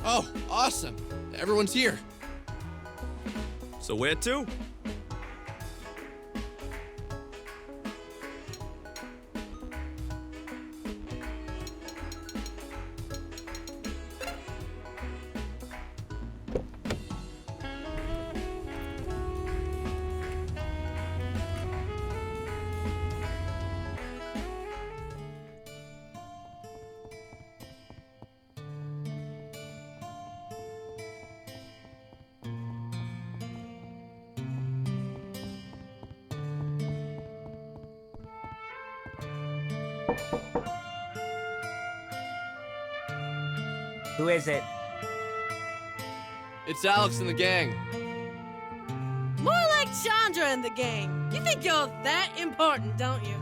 Oh, awesome. Everyone's here. So where to? Who is it? It's Alex and the gang. More like Chandra and the gang. You think you're that important, don't you?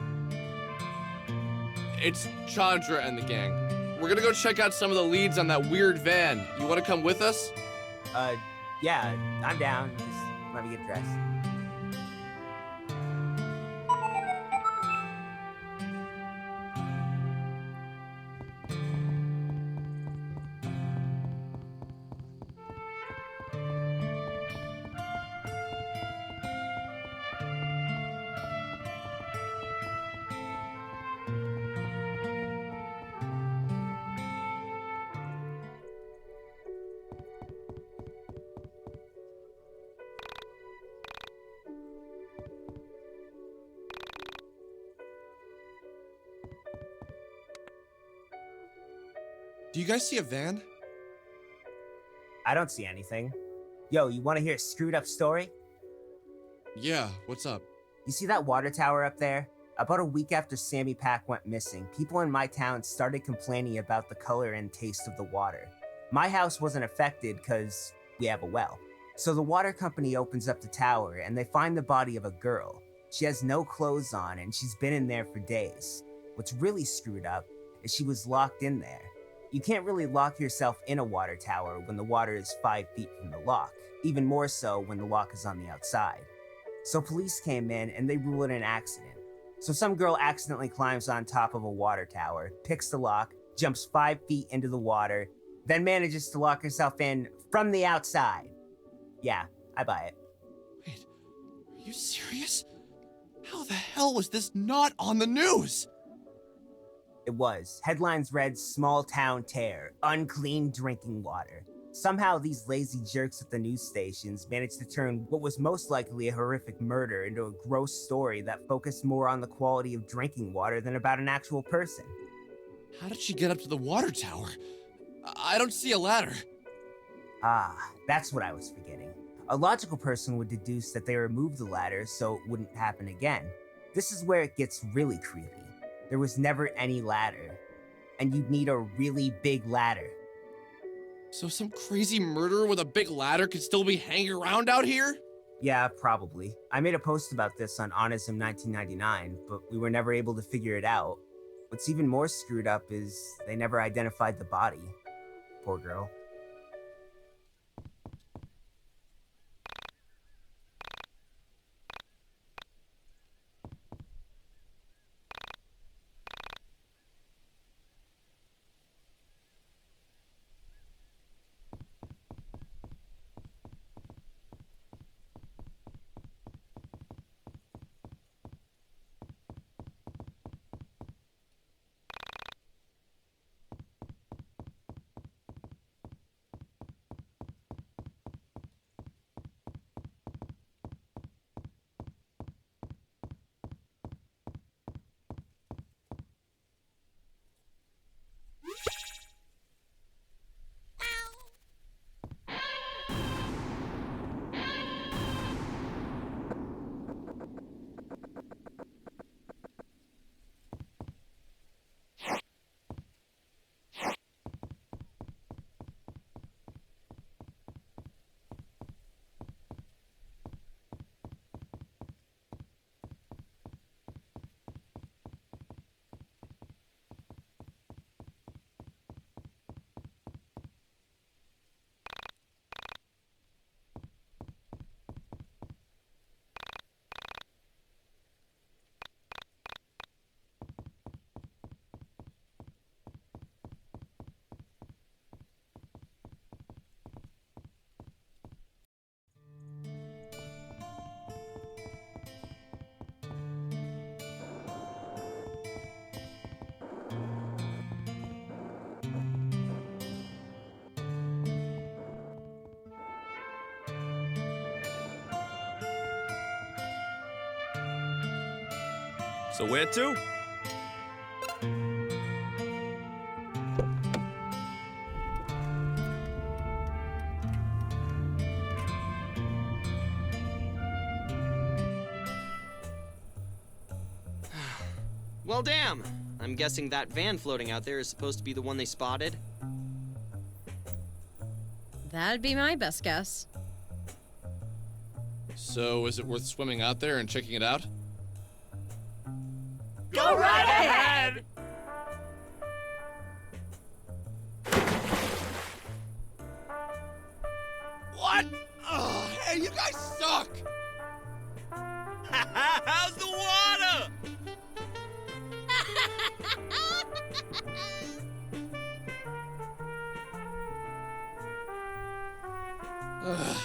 It's Chandra and the gang. We're gonna go check out some of the leads on that weird van. You wanna come with us? Yeah, I'm down. Just let me get dressed. Do you guys see a van? I don't see anything. Yo, you want to hear a screwed up story? Yeah, what's up? You see that water tower up there? About a week after Sammy Pack went missing, people in my town started complaining about the color and taste of the water. My house wasn't affected because we have a well. So the water company opens up the tower and they find the body of a girl. She has no clothes on and she's been in there for days. What's really screwed up is she was locked in there. You can't really lock yourself in a water tower when the water is 5 feet from the lock, even more so when the lock is on the outside. So police came in and they ruled it an accident. So some girl accidentally climbs on top of a water tower, picks the lock, jumps 5 feet into the water, then manages to lock herself in from the outside. Yeah, I buy it. Wait, are you serious? How the hell was this not on the news? It was. Headlines read, "Small town tear, unclean drinking water." Somehow these lazy jerks at the news stations managed to turn what was most likely a horrific murder into a gross story that focused more on the quality of drinking water than about an actual person. How did she get up to the water tower? I don't see a ladder. Ah, that's what I was forgetting. A logical person would deduce that they removed the ladder so it wouldn't happen again. This is where it gets really creepy. There was never any ladder, and you'd need a really big ladder. So some crazy murderer with a big ladder could still be hanging around out here? Yeah, probably. I made a post about this on Onism 1999, but we were never able to figure it out. What's even more screwed up is they never identified the body. Poor girl. So where to? Well, damn. I'm guessing that van floating out there is supposed to be the one they spotted. That'd be my best guess. So, is it worth swimming out there and checking it out? Go right ahead! What? Ugh, hey, you guys suck! How's the water? Ugh,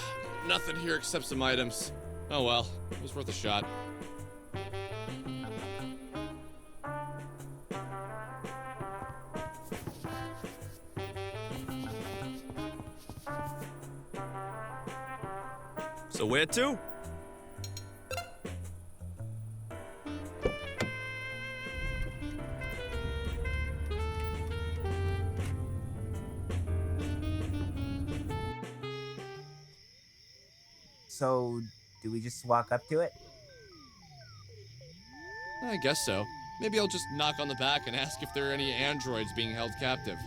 nothing here except some items. Oh well, it was worth a shot. So where to? So, do we just walk up to it? I guess so. Maybe I'll just knock on the back and ask if there are any androids being held captive.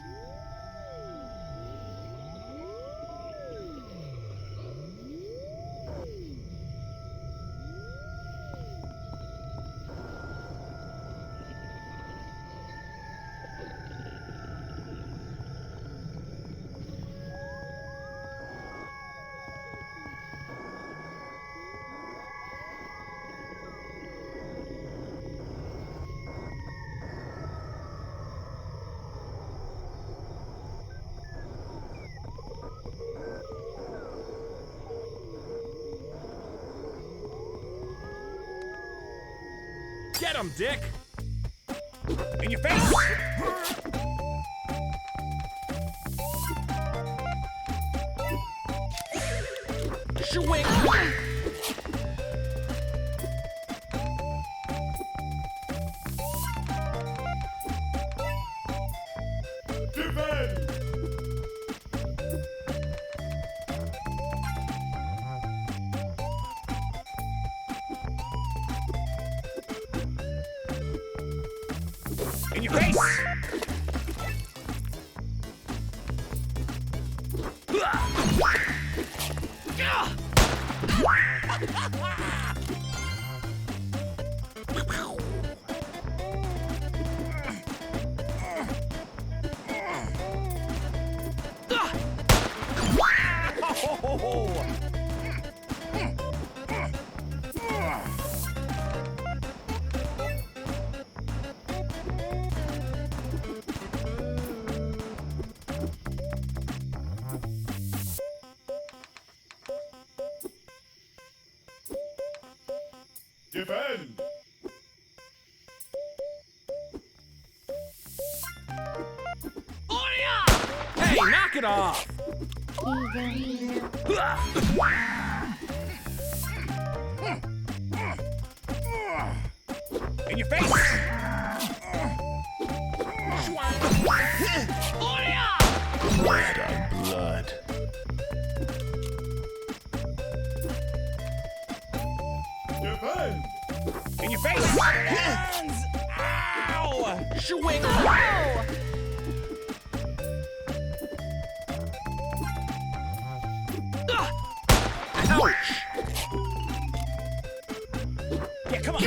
Get him, Dick! In your face! Swing! In your face! Defend! Hey, knock it off! In your face! Red on blood. Defend! In your face! Hands! Ow! Swing! Ow! Ouch! Yeah, come on!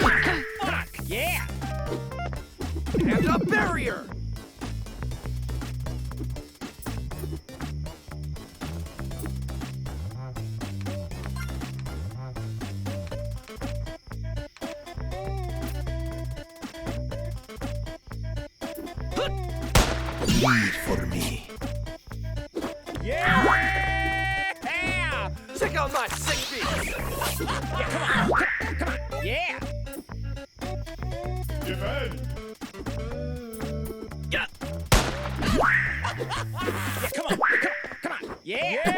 Fuck! Yeah! And a barrier! Wait for me. Yeah! Check out my sick feet! Yeah, come on! Come on! Yeah! Defend! Yeah! Yeah, come on! Come on! Yeah! Yeah!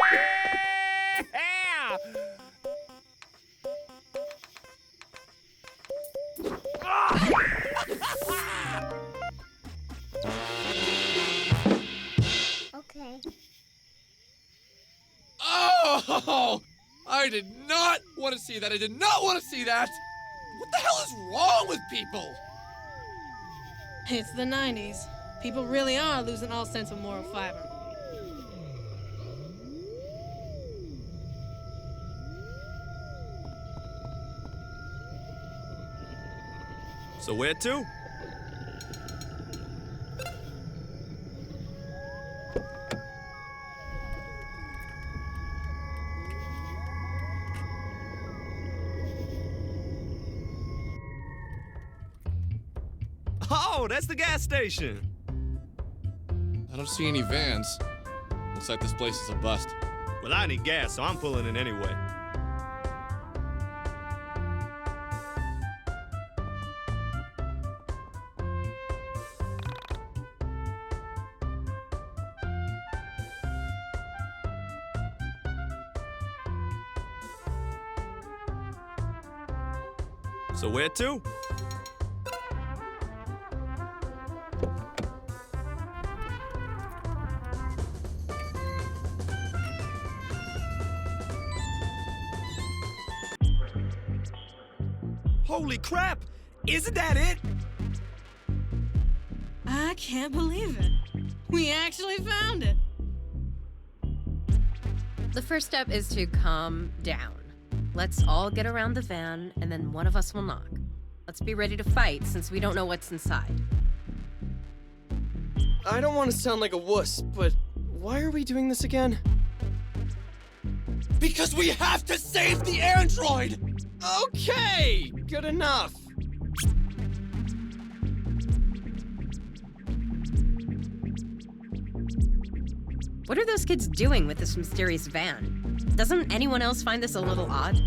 Oh, I did not want to see that. I did not want to see that. What the hell is wrong with people? It's the 90s. People really are losing all sense of moral fiber. So where to? Oh, that's the gas station. I don't see any vans. Looks like this place is a bust. Well, I need gas, so I'm pulling in anyway. So where to? Holy crap! Isn't that it? I can't believe it. We actually found it. The first step is to calm down. Let's all get around the van, and then one of us will knock. Let's be ready to fight, since we don't know what's inside. I don't want to sound like a wuss, but why are we doing this again? Because we have to save the android! Okay, good enough. What are those kids doing with this mysterious van? Doesn't anyone else find this a little odd?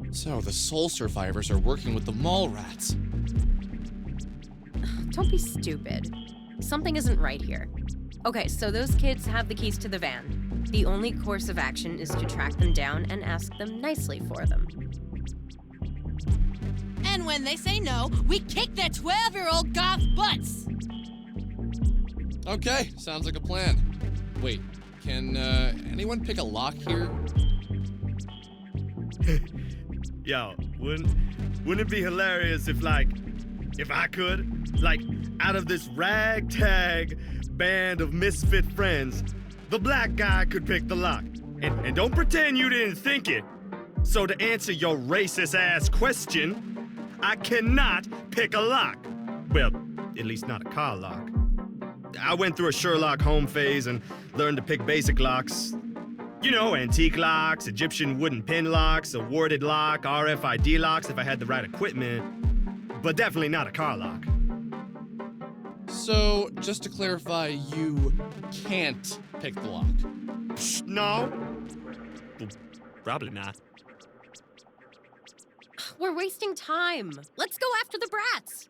So the soul survivors are working with the mall rats. Don't be stupid. Something isn't right here. Okay, so those kids have the keys to the van. The only course of action is to track them down and ask them nicely for them. And when they say no, we kick their 12-year-old goth butts. Okay, sounds like a plan. Wait, can anyone pick a lock here? Yo, wouldn't it be hilarious if I could? Like, out of this ragtag band of misfit friends, the black guy could pick the lock. And don't pretend you didn't think it. So to answer your racist-ass question, I cannot pick a lock. Well, at least not a car lock. I went through a Sherlock Holmes phase and learned to pick basic locks. You know, antique locks, Egyptian wooden pin locks, a warded lock, RFID locks if I had the right equipment. But definitely not a car lock. So, just to clarify, you can't pick the lock. No. Well, probably not. We're wasting time. Let's go after the brats.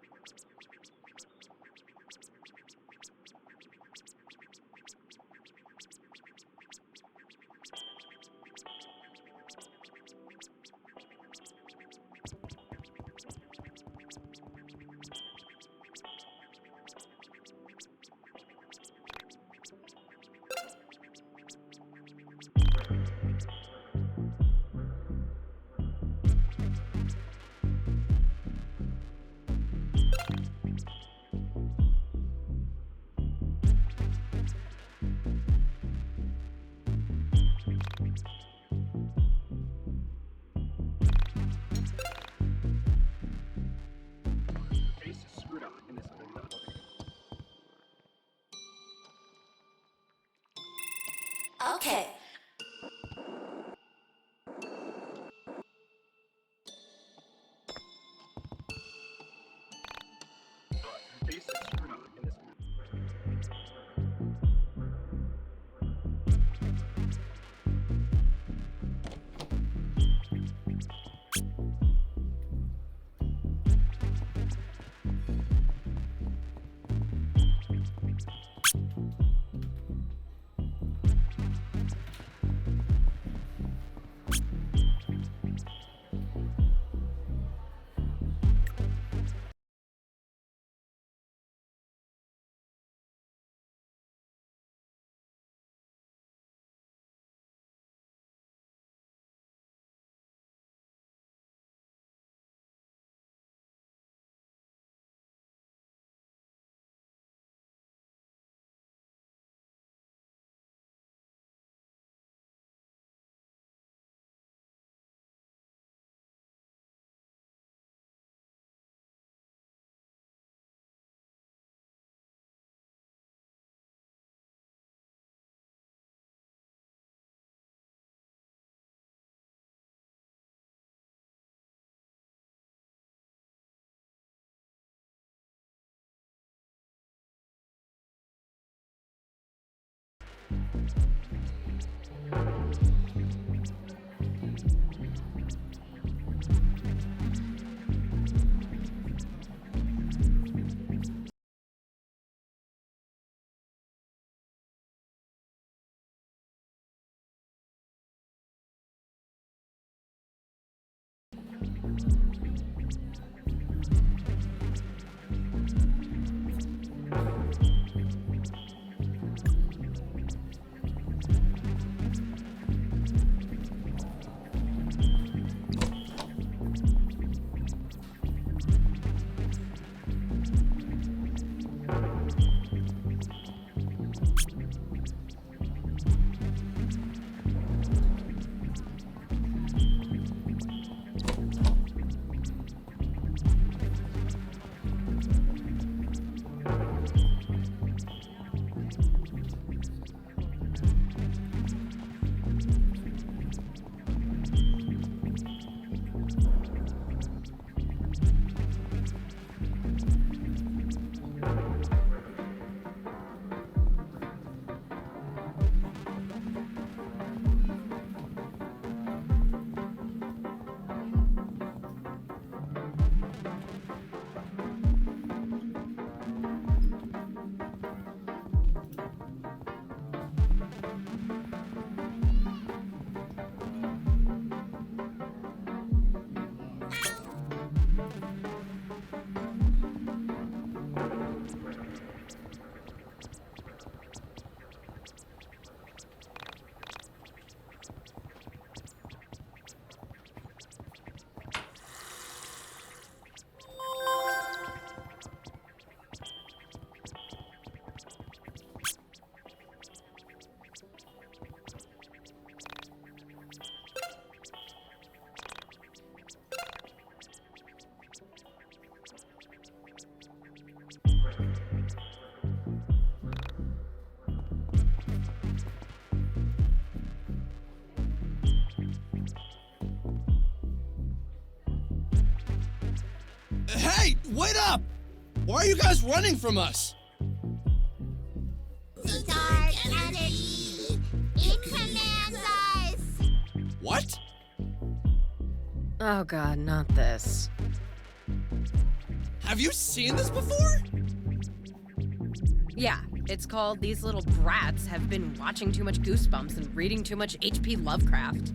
Okay. Hey, wait up! Why are you guys running from us? The dark energy, it commands us. What? Oh god, not this. Have you seen this before? Yeah, it's called These Little Brats Have Been Watching Too Much Goosebumps and Reading Too Much H.P. Lovecraft.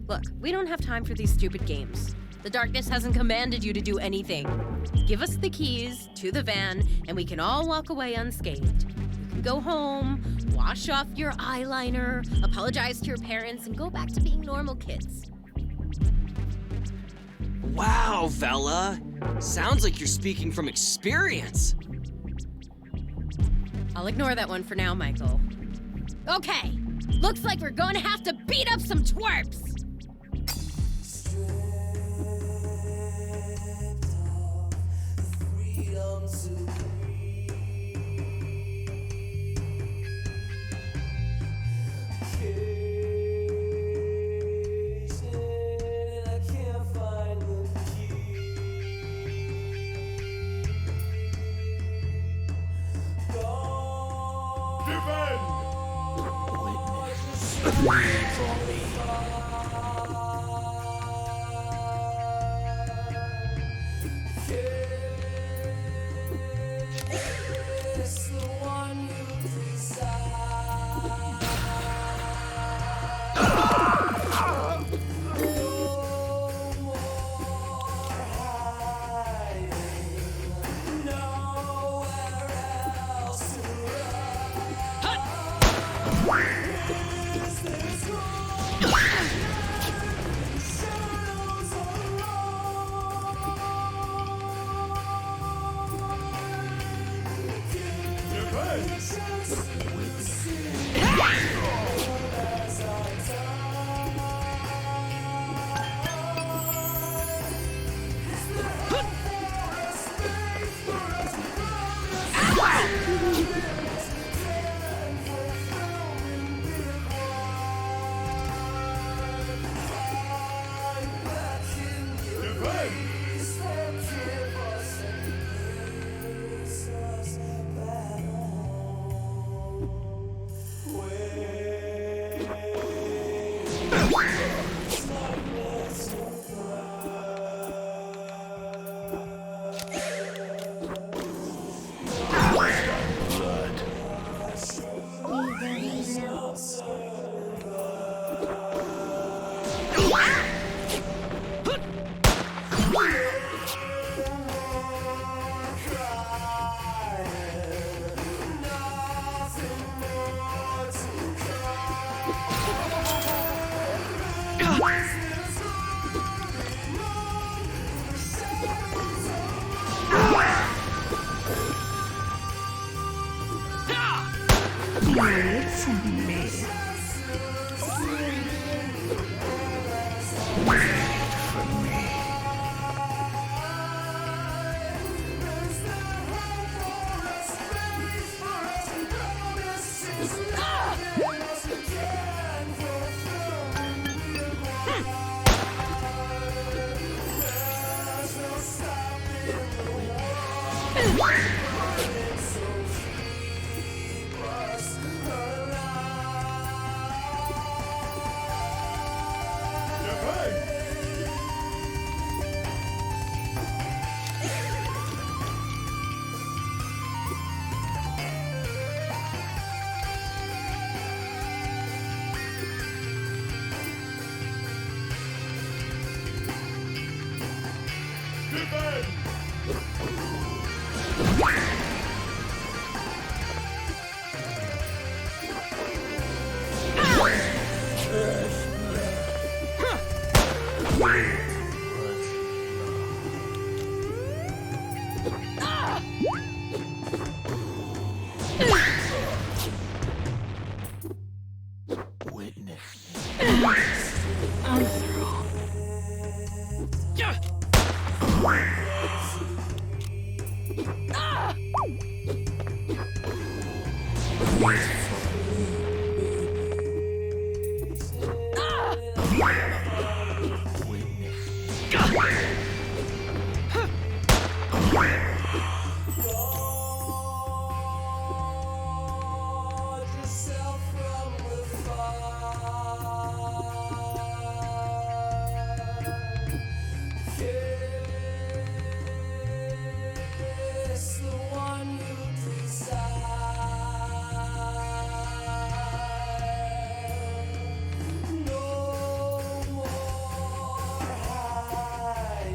Look, we don't have time for these stupid games. The darkness hasn't commanded you to do anything. Give us the keys to the van, and we can all walk away unscathed. You can go home, wash off your eyeliner, apologize to your parents, and go back to being normal kids. Wow, Vella. Sounds like you're speaking from experience. I'll ignore that one for now, Michael. Okay, looks like we're going to have to beat up some twerps!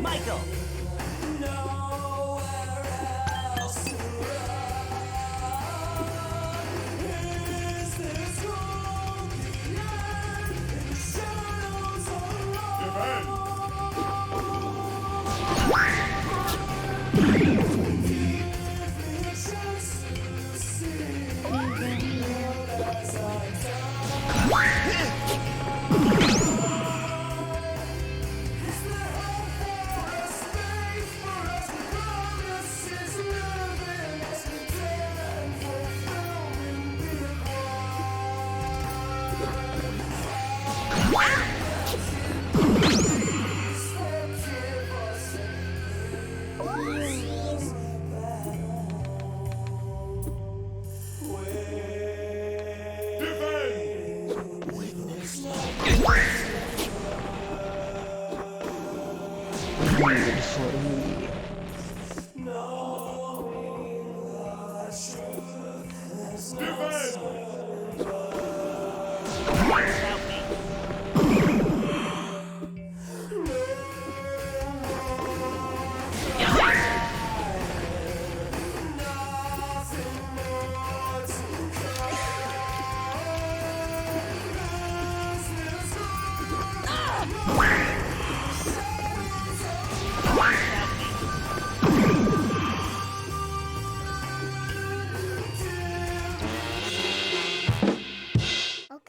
Michael!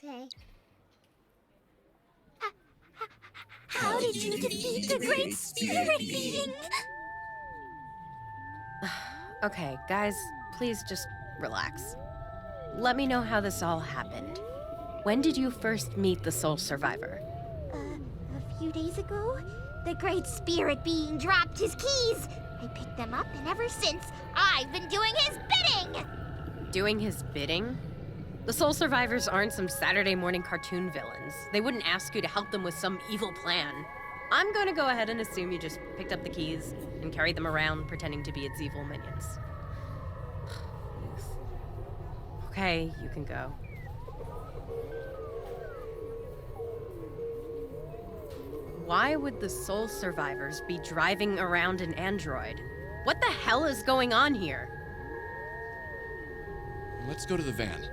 Okay. How did you defeat the Great Spirit Being? Okay, guys, please just relax. Let me know how this all happened. When did you first meet the Soul Survivor? A few days ago, the Great Spirit Being dropped his keys. I picked them up, and ever since, I've been doing his bidding! Doing his bidding? The Soul Survivors aren't some Saturday morning cartoon villains. They wouldn't ask you to help them with some evil plan. I'm going to go ahead and assume you just picked up the keys and carried them around pretending to be its evil minions. Youth. Okay, you can go. Why would the Soul Survivors be driving around an android? What the hell is going on here? Let's go to the van.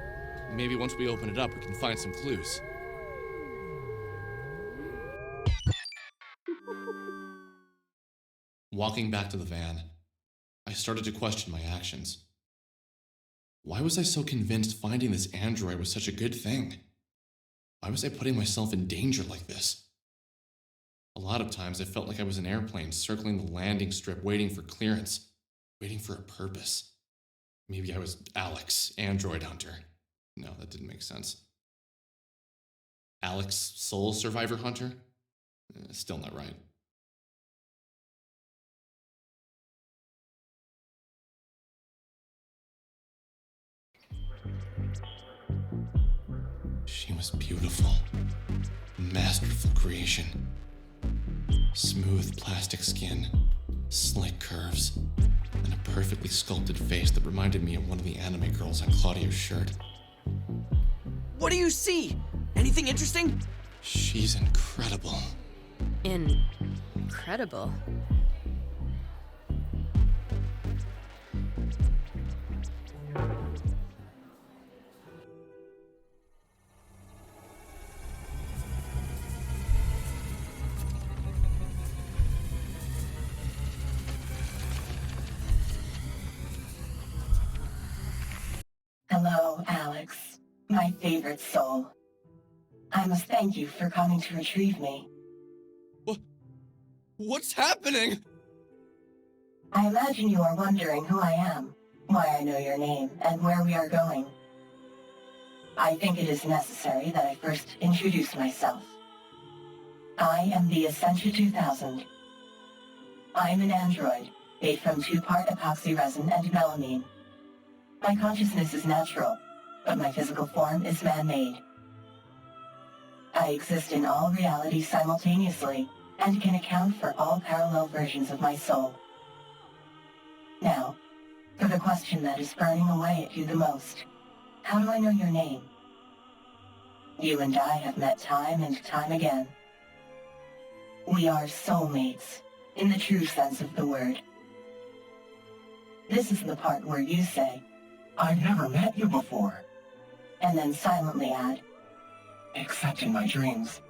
Maybe once we open it up, we can find some clues. Walking back to the van, I started to question my actions. Why was I so convinced finding this android was such a good thing? Why was I putting myself in danger like this? A lot of times I felt like I was an airplane circling the landing strip waiting for clearance, waiting for a purpose. Maybe I was Alex, android hunter. No, that didn't make sense. Alex, soul survivor hunter? Still not right. She was beautiful. Masterful creation. Smooth plastic skin, slick curves, and a perfectly sculpted face that reminded me of one of the anime girls on Claudio's shirt. What do you see? Anything interesting? She's incredible. Incredible. Hello, Alex. My favorite soul. I must thank you for coming to retrieve me. What's happening? I imagine you are wondering who I am, why I know your name, and where we are going. I think it is necessary that I first introduce myself. I am the Essentia 2000. I am an android, made from 2-part epoxy resin and melamine. My consciousness is natural, but my physical form is man-made. I exist in all realities simultaneously, and can account for all parallel versions of my soul. Now, for the question that is burning away at you the most, how do I know your name? You and I have met time and time again. We are soulmates, in the true sense of the word. This is the part where you say, I've never met you before. and then silently add, Except in my dreams.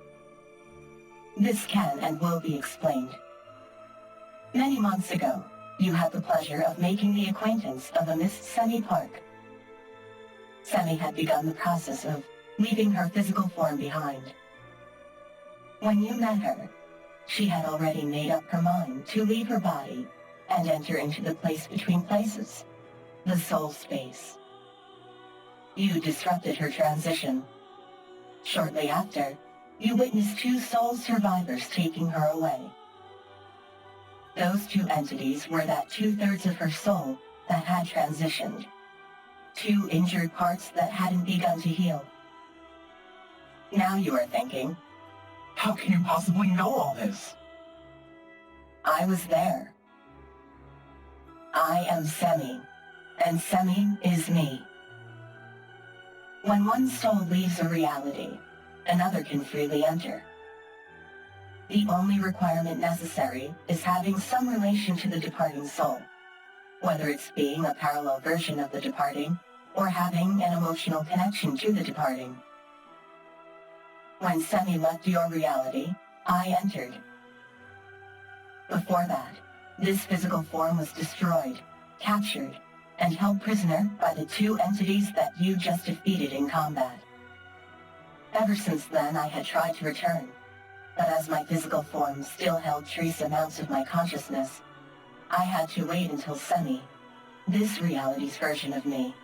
this can and will be explained. Many months ago, you had the pleasure of making the acquaintance of a Miss Semi Park. Semi had begun the process of leaving her physical form behind. When you met her, she had already made up her mind to leave her body and enter into the place between places, the soul space. You disrupted her transition. Shortly after, you witnessed 2 soul survivors taking her away. Those 2 entities were that 2/3 of her soul that had transitioned. 2 injured parts that hadn't begun to heal. Now you are thinking, How can you possibly know all this? I was there. I am Semi, and Semi is me. When one soul leaves a reality, another can freely enter. The only requirement necessary is having some relation to the departing soul, whether it's being a parallel version of the departing or having an emotional connection to the departing. When Semi left your reality, I entered. Before that, this physical form was destroyed, captured, and held prisoner by the 2 entities that you just defeated in combat. Ever since then, I had tried to return, but as my physical form still held trace amounts of my consciousness, I had to wait until Semi, this reality's version of me,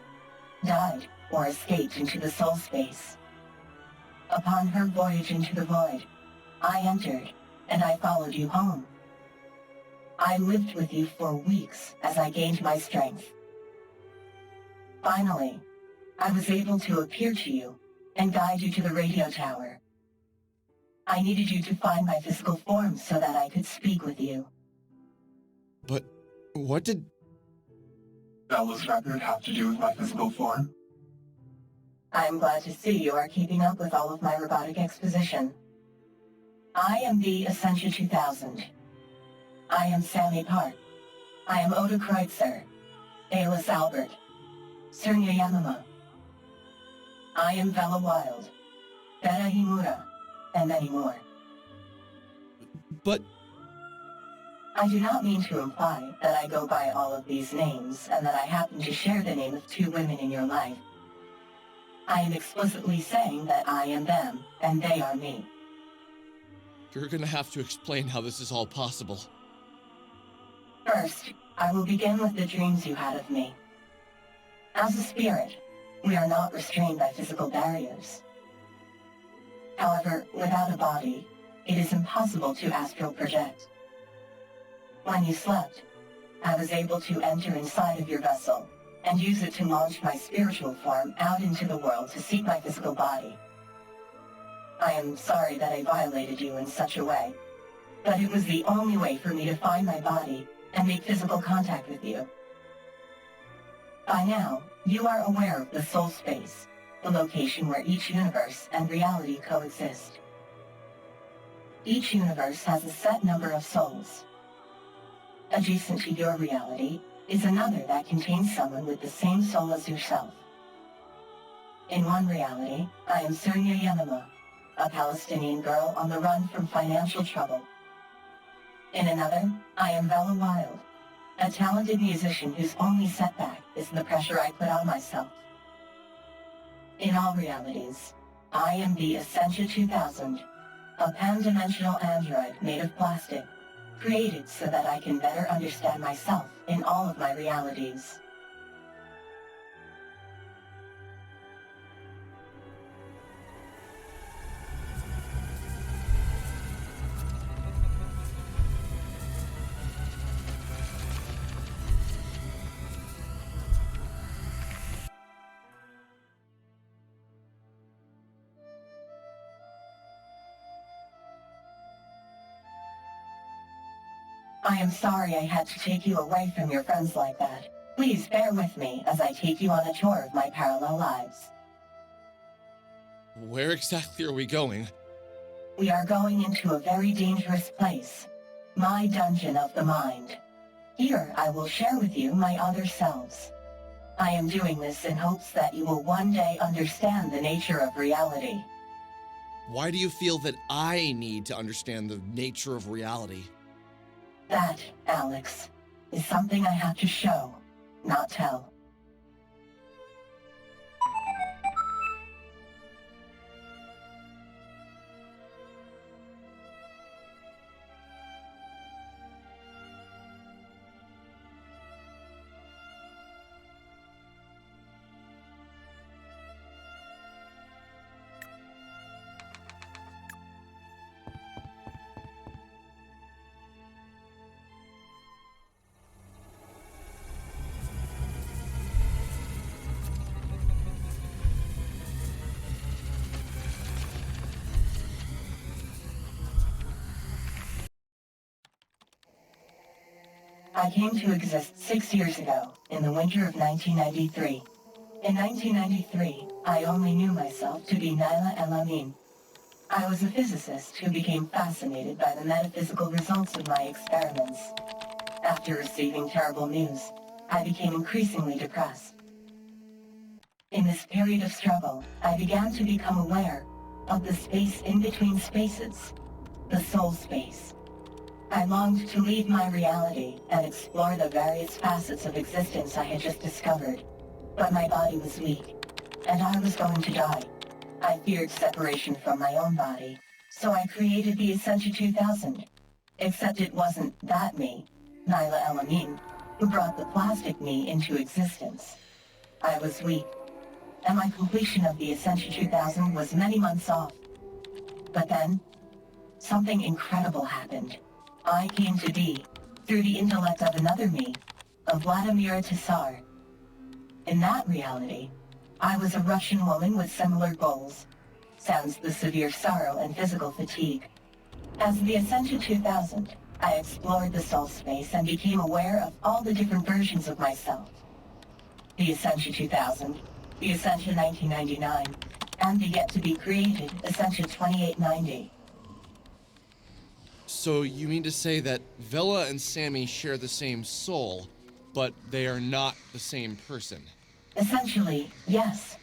died or escaped into the soul space. Upon her voyage into the void, I entered, and I followed you home. I lived with you for weeks as I gained my strength. Finally, I was able to appear to you and guide you to the radio tower. I needed you to find my physical form so that I could speak with you. But what did... Bella's record have to do with my physical form? I am glad to see you are keeping up with all of my robotic exposition. I am the Essentia 2000. I am Sami Park. I am Oda Kreutzer, Alice Albert, Surya Yamama. I am Bella Wild, Beta Himura, and many more. But... I do not mean to imply that I go by all of these names and that I happen to share the name of 2 women in your life. I am explicitly saying that I am them and they are me. You're gonna have to explain how this is all possible. First, I will begin with the dreams you had of me. As a spirit, we are not restrained by physical barriers. However, without a body, it is impossible to astral project. When you slept, I was able to enter inside of your vessel and use it to launch my spiritual form out into the world to seek my physical body. I am sorry that I violated you in such a way, but it was the only way for me to find my body and make physical contact with you. By now, you are aware of the soul space, the location where each universe and reality coexist. Each universe has a set number of souls. Adjacent to your reality is another that contains someone with the same soul as yourself. In one reality, I am Surya Yemima, a Palestinian girl on the run from financial trouble. In another, I am Bella Wild, a talented musician whose only setback is the pressure I put on myself. In all realities, I am the Essentia 2000, a pan-dimensional android made of plastic, created so that I can better understand myself in all of my realities. I am sorry I had to take you away from your friends like that. Please bear with me as I take you on a tour of my parallel lives. Where exactly are we going? We are going into a very dangerous place. My dungeon of the mind. Here I will share with you my other selves. I am doing this in hopes that you will one day understand the nature of reality. Why do you feel that I need to understand the nature of reality? That, Alex, is something I have to show, not tell. I came to exist 6 years ago, in the winter of 1993. In 1993, I only knew myself to be Nyla El-Amin. I was a physicist who became fascinated by the metaphysical results of my experiments. After receiving terrible news, I became increasingly depressed. In this period of struggle, I began to become aware of the space in between spaces, the soul space. I longed to leave my reality and explore the various facets of existence I had just discovered. But my body was weak, and I was going to die. I feared separation from my own body, so I created the Essentia 2000. Except it wasn't that me, Nyla El-Amin, who brought the plastic me into existence. I was weak, and my completion of the Essentia 2000 was many months off. But then, something incredible happened. I came to be, through the intellect of another me, of Vladimira Tsar. In that reality, I was a Russian woman with similar goals, sans the severe sorrow and physical fatigue. As the Essentia 2000, I explored the soul space and became aware of all the different versions of myself. The Essentia 2000, the Essentia 1999, and the yet-to-be-created Essentia 2890. So you mean to say that Vela and Sammy share the same soul, but they are not the same person? Essentially, yes.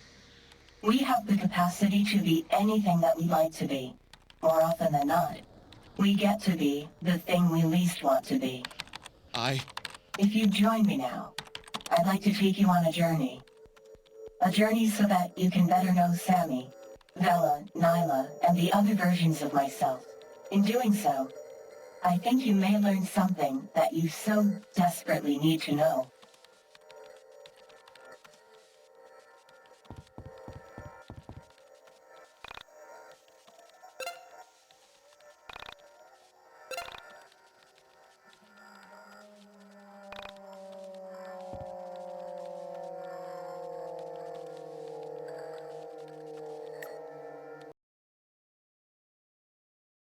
We have the capacity to be anything that we like to be, more often than not. We get to be the thing we least want to be. If you join me now, I'd like to take you on a journey. A journey so that you can better know Sammy, Vela, Nyla, and the other versions of myself. In doing so, I think you may learn something that you so desperately need to know.